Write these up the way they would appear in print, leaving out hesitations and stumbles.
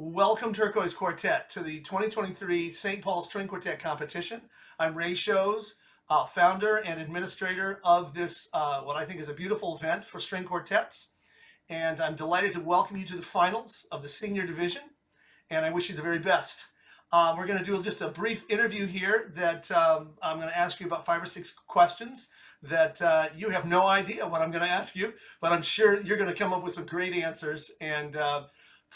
Welcome, Turquoise Quartet, to the 2023 St. Paul String Quartet competition. I'm Ray Shows, founder and administrator of this, what I think is a beautiful event for string quartets. And I'm delighted to welcome you to the finals of the senior division, and I wish you the very best. We're going to do just a brief interview here that I'm going to ask you about 5 or 6 questions that you have no idea what I'm going to ask you, but I'm sure you're going to come up with some great answers. And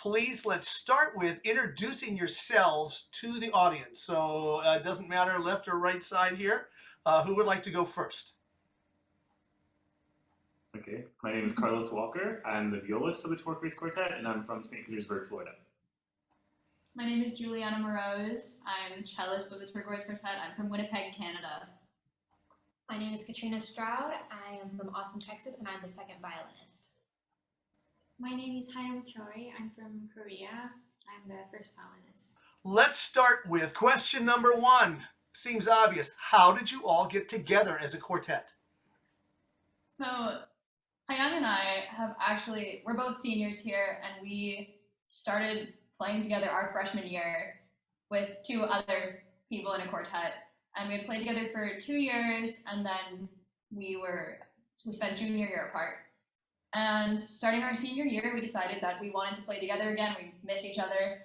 please, let's start with introducing yourselves to the audience. So it doesn't matter left or right side here. Who would like to go first? Okay, my name is Carlos Walker. I'm the violist of the Turquoise Quartet, and I'm from St. Petersburg, Florida. My name is Juliana Moroz. I'm the cellist of the Turquoise Quartet. I'm from Winnipeg, Canada. My name is Katrina Stroud. I am from Austin, Texas, and I'm the second violinist. My name is Hyung Choi. I'm from Korea. I'm the first violinist. Let's start with question number 1. Seems obvious. How did you all get together as a quartet? So, Hyung and I we're both seniors here, and we started playing together our freshman year with 2 other people in a quartet. And we had played together for 2 years, and then we spent junior year apart. And starting our senior year, we decided that we wanted to play together again. We missed each other.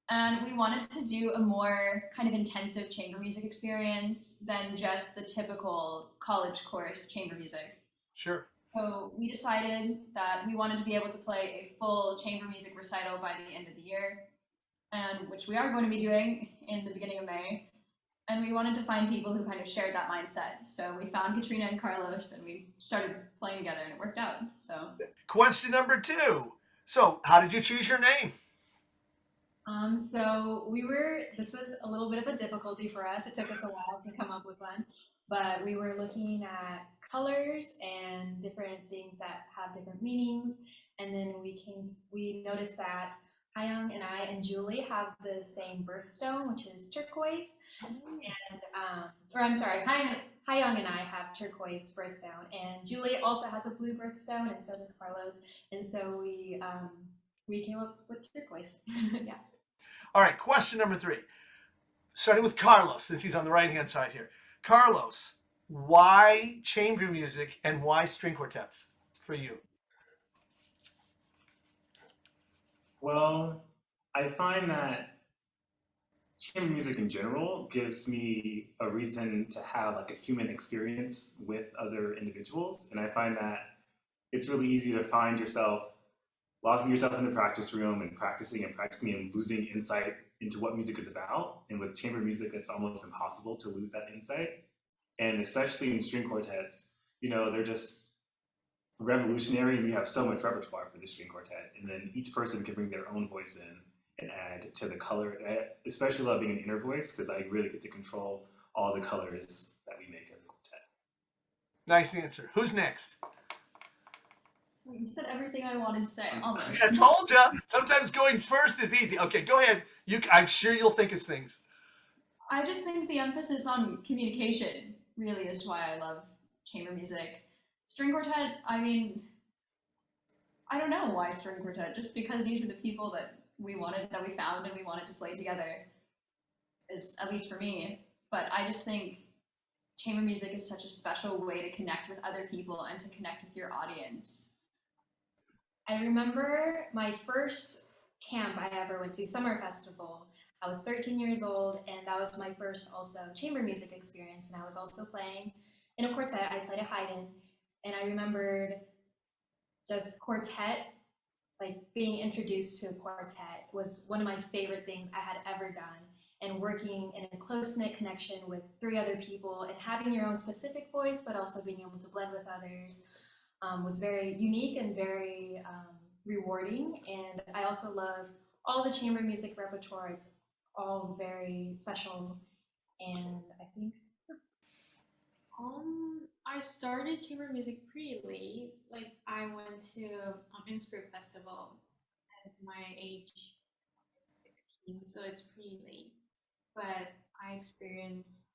And we wanted to do a more kind of intensive chamber music experience than just the typical college course chamber music. Sure. So we decided that we wanted to be able to play a full chamber music recital by the end of the year, and which we are going to be doing in the beginning of May. And we wanted to find people who kind of shared that mindset. So we found Katrina and Carlos, and we started playing together, and it worked out. So question number 2. So how did you choose your name? This was a little bit of a difficulty for us. It took us a while to come up with one, but we were looking at colors and different things that have different meanings. And then we noticed that Hyung and I and Julie have the same birthstone, which is turquoise. And, Hyung and I have turquoise birthstone, and Julie also has a blue birthstone, and so does Carlos. And so we came up with turquoise. Yeah. All right, question number 3. Starting with Carlos, since he's on the right-hand side here. Carlos, why chamber music and why string quartets for you? Well, I find that chamber music in general gives me a reason to have like a human experience with other individuals. And I find that it's really easy to find yourself locking yourself in the practice room and practicing and losing insight into what music is about. And with chamber music, it's almost impossible to lose that insight. And especially in string quartets, they're just revolutionary, and we have so much repertoire for the string quartet. And then each person can bring their own voice in and add to the color. I especially love being an inner voice because I really get to control all the colors that we make as a quartet. Nice answer. Who's next? you said everything I wanted to say, almost. I told you. Sometimes going first is easy. Okay, go ahead. I'm sure you'll think of things. I just think the emphasis on communication really is why I love chamber music. String quartet, I mean, I don't know why string quartet, just because these were the people that we found and we wanted to play together, is at least for me. But I just think chamber music is such a special way to connect with other people and to connect with your audience. I remember my first camp I ever went to, summer festival. I was 13 years old, and that was my first also chamber music experience. And I was also playing in a quartet. I played a Haydn, and I remembered just quartet, like being introduced to a quartet was one of my favorite things I had ever done. And working in a close-knit connection with 3 other people and having your own specific voice, but also being able to blend with others was very unique and very rewarding. And I also love all the chamber music repertoire. It's all very special, and I think I started chamber music pretty late. Like I went to Innsbruck Festival at my age 16, so it's pretty late. But I experienced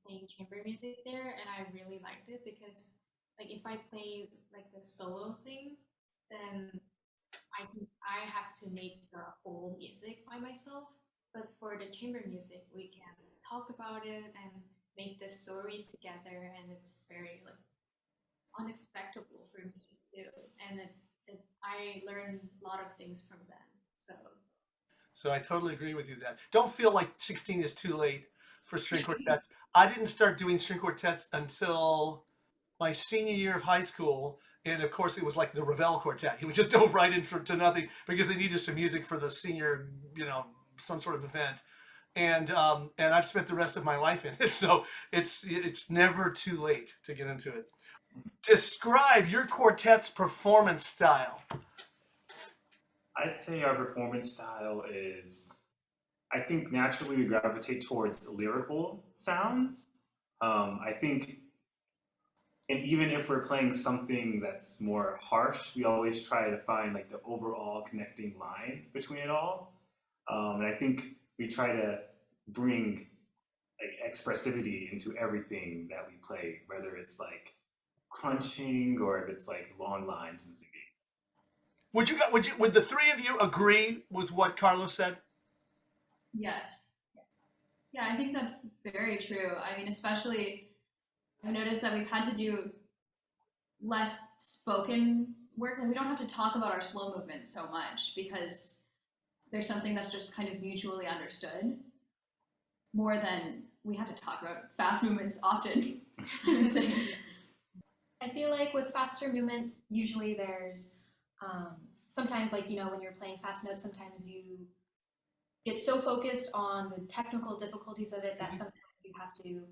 playing chamber music there, and I really liked it because, like, if I play like the solo thing, then I have to make the whole music by myself. But for the chamber music, we can talk about it and make the story together, and it's very like unexpected for me too. And I learned a lot of things from them. So I totally agree with you that. Don't feel like 16 is too late for string quartets. I didn't start doing string quartets until my senior year of high school. And of course, it was like the Ravel Quartet. He would just dove right in to nothing because they needed some music for the senior, some sort of event. And I've spent the rest of my life in it. So it's never too late to get into it. Describe your quartet's performance style. I'd say our performance style is, I think naturally we gravitate towards lyrical sounds. I think, and even if we're playing something that's more harsh, we always try to find like the overall connecting line between it all. And I think we try to bring like expressivity into everything that we play, whether it's like crunching or if it's like long lines and singing. Would the three of you agree with what Carlos said? Yes. Yeah, I think that's very true. I mean, especially I've noticed that we've had to do less spoken work. Like we don't have to talk about our slow movements so much because there's something that's just kind of mutually understood more than we have to talk about fast movements often. I feel like with faster movements, usually there's sometimes like, when you're playing fast notes, sometimes you get so focused on the technical difficulties of it that sometimes you have to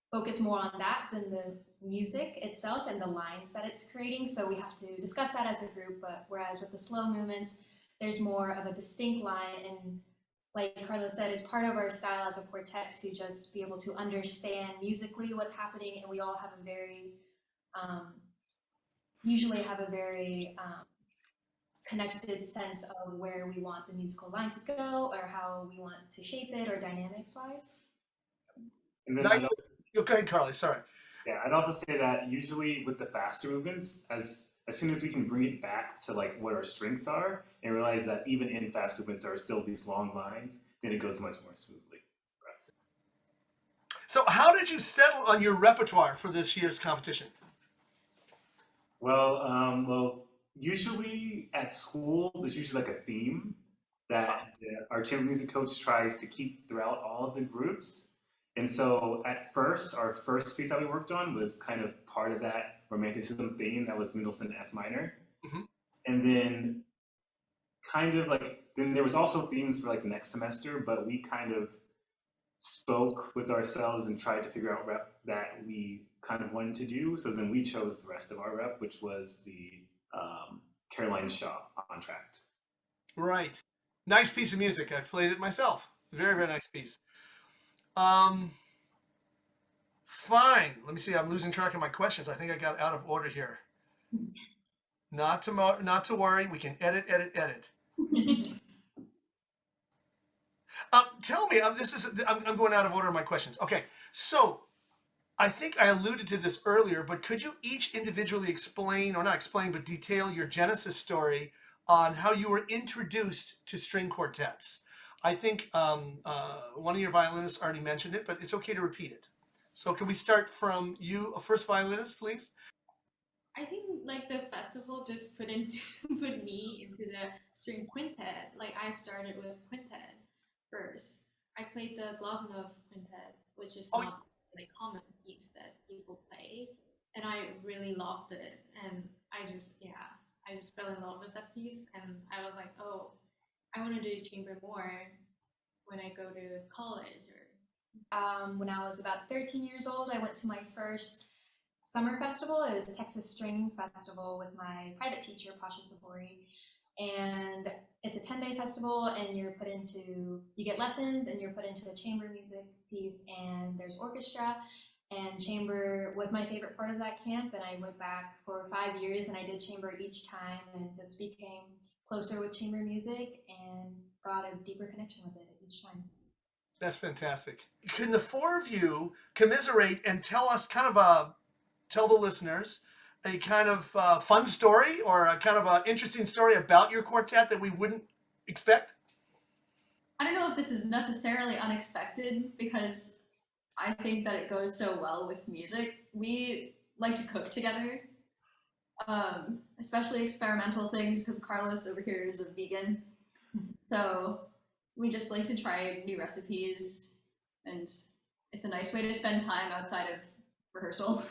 focus more on that than the music itself and the lines that it's creating. So we have to discuss that as a group, but whereas with the slow movements, there's more of a distinct line. And like Carlos said, it's part of our style as a quartet to just be able to understand musically what's happening. And we all have a very, usually have a very connected sense of where we want the musical line to go or how we want to shape it or dynamics wise. And then Nice. Go ahead, Carly. Sorry. yeah, I'd also say that usually with the faster movements, as soon as we can bring it back to like what our strengths are and realize that even in fast movements there are still these long lines, then it goes much more smoothly for us. So how did you settle on your repertoire for this year's competition? Well, usually at school there's usually like a theme that our chamber music coach tries to keep throughout all of the groups. And so at first, our first piece that we worked on was kind of part of that romanticism theme that was Mendelssohn F minor. Mm-hmm. And then kind of like, then there was also themes for like the next semester, but we kind of spoke with ourselves and tried to figure out rep that we kind of wanted to do. So then we chose the rest of our rep, which was the Caroline Shaw Contract. Right. Nice piece of music. I've played it myself. Very, very nice piece. Fine. Let me see. I'm losing track of my questions. I think I got out of order here. Not to worry. We can edit. Tell me. I'm going out of order of my questions. Okay. So I think I alluded to this earlier, but could you each individually explain, or not explain, but detail your genesis story on how you were introduced to string quartets? I think one of your violinists already mentioned it, but it's okay to repeat it. So can we start from you, first violinist, please? I think like the festival just put me into the string quintet. Like I started with quintet first. I played the Glazunov quintet, which is not a common piece that people play, and I really loved it. And I just fell in love with that piece, and I was like, oh, I want to do chamber more when I go to college. When I was about 13 years old, I went to my first summer festival. It was Texas Strings Festival with my private teacher, Pasha Sabori. And it's a 10-day festival, and you get lessons, and you're put into a chamber music piece, and there's orchestra. And chamber was my favorite part of that camp, and I went back for 5 years, and I did chamber each time, and just became closer with chamber music and got a deeper connection with it each time. That's fantastic. Can the four of you commiserate and tell us tell the listeners a kind of fun story or a kind of an interesting story about your quartet that we wouldn't expect? I don't know if this is necessarily unexpected because I think that it goes so well with music. We like to cook together, especially experimental things because Carlos over here is a vegan. So we just like to try new recipes, and it's a nice way to spend time outside of rehearsal.